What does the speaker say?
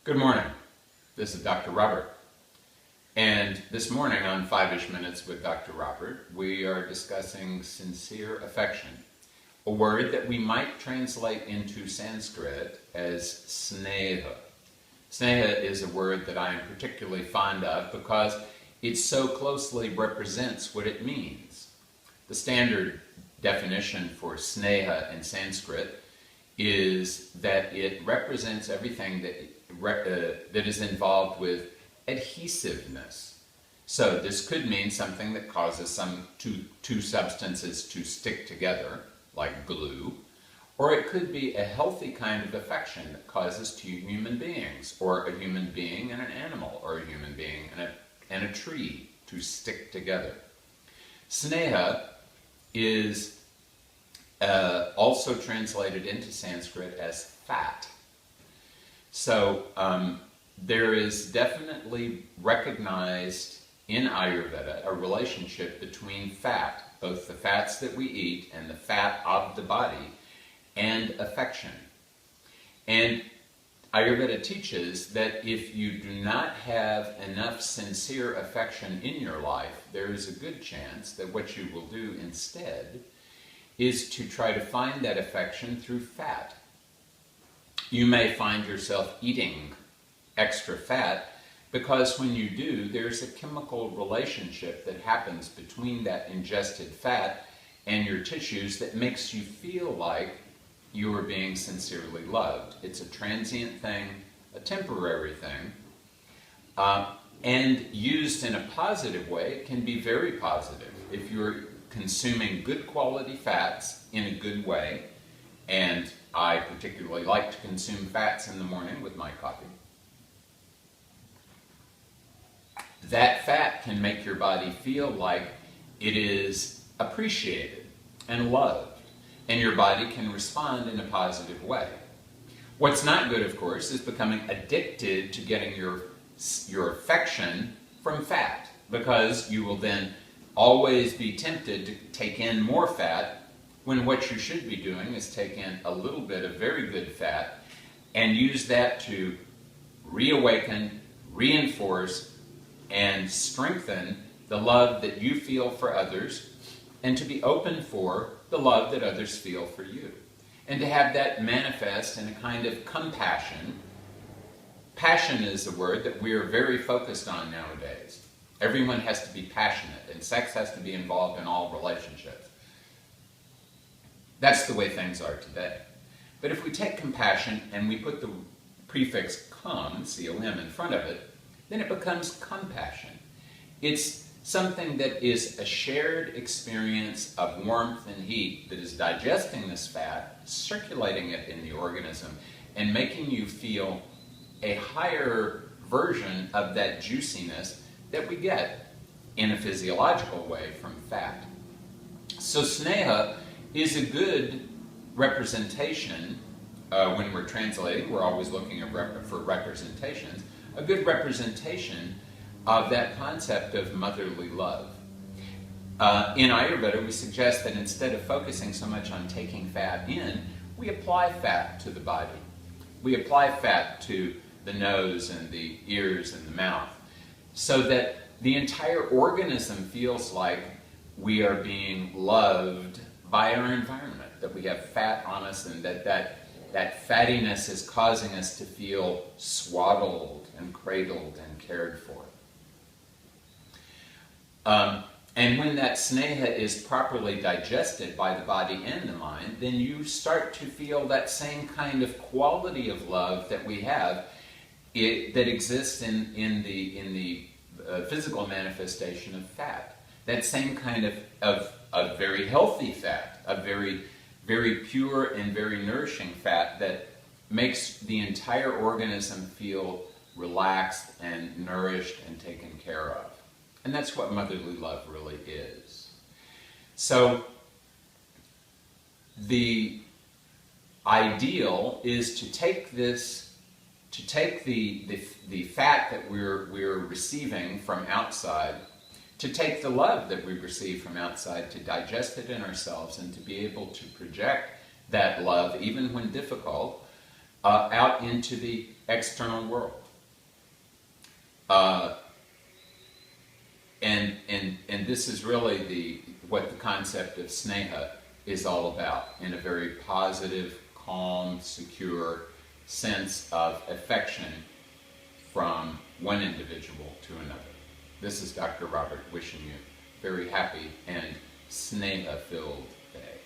Good morning. This is Dr. Robert. And this morning on 5-ish Minutes with Dr. Robert, we are discussing sincere affection, a word that we might translate into Sanskrit as sneha. Sneha is a word that I am particularly fond of because it so closely represents what it means. The standard definition for sneha in Sanskrit is that it represents everything that is involved with adhesiveness. So this could mean something that causes two substances to stick together, like glue, or it could be a healthy kind of affection that causes two human beings, or a human being and an animal, or a human being and a tree to stick together. Sneha is also translated into Sanskrit as fat. So there is definitely recognized in Ayurveda a relationship between fat, both the fats that we eat and the fat of the body, and affection. And Ayurveda teaches that if you do not have enough sincere affection in your life, there is a good chance that what you will do instead is to try to find that affection through fat. You may find yourself eating extra fat because when you do, there's a chemical relationship that happens between that ingested fat and your tissues that makes you feel like you are being sincerely loved. It's a transient thing, a temporary thing, and used in a positive way, it can be very positive. If you're consuming good quality fats in a good way, and I particularly like to consume fats in the morning with my coffee, that fat can make your body feel like it is appreciated and loved, and your body can respond in a positive way. What's not good, of course, is becoming addicted to getting your affection from fat, because you will then always be tempted to take in more fat when what you should be doing is take in a little bit of very good fat and use that to reawaken, reinforce, and strengthen the love that you feel for others, and to be open for the love that others feel for you. And to have that manifest in a kind of compassion. Passion is a word that we are very focused on nowadays. Everyone has to be passionate, and sex has to be involved in all relationships. That's the way things are today. But if we take compassion and we put the prefix com, C-O-M, in front of it, then it becomes compassion. It's something that is a shared experience of warmth and heat that is digesting this fat, circulating it in the organism, and making you feel a higher version of that juiciness that we get in a physiological way from fat. So sneha is a good representation. When we're translating, we're always looking for representations. A good representation of that concept of motherly love. In Ayurveda, we suggest that instead of focusing so much on taking fat in, we apply fat to the body. We apply fat to the nose and the ears and the mouth, so that the entire organism feels like we are being loved by our environment, that we have fat on us, and that fattiness is causing us to feel swaddled and cradled and cared for. And when that sneha is properly digested by the body and the mind, then you start to feel that same kind of quality of love that we have, that exists in the physical manifestation of fat. That same kind of very healthy fat, a very, very pure and very nourishing fat that makes the entire organism feel relaxed and nourished and taken care of. And that's what motherly love really is. So the ideal is to take the fat that we're receiving from outside, to take the love that we receive from outside, to digest it in ourselves, and to be able to project that love, even when difficult, out into the external world. And this is really what the concept of sneha is all about, in a very positive, calm, secure sense of affection from one individual to another. This is Dr. Robert wishing you a very happy and sneha-filled day.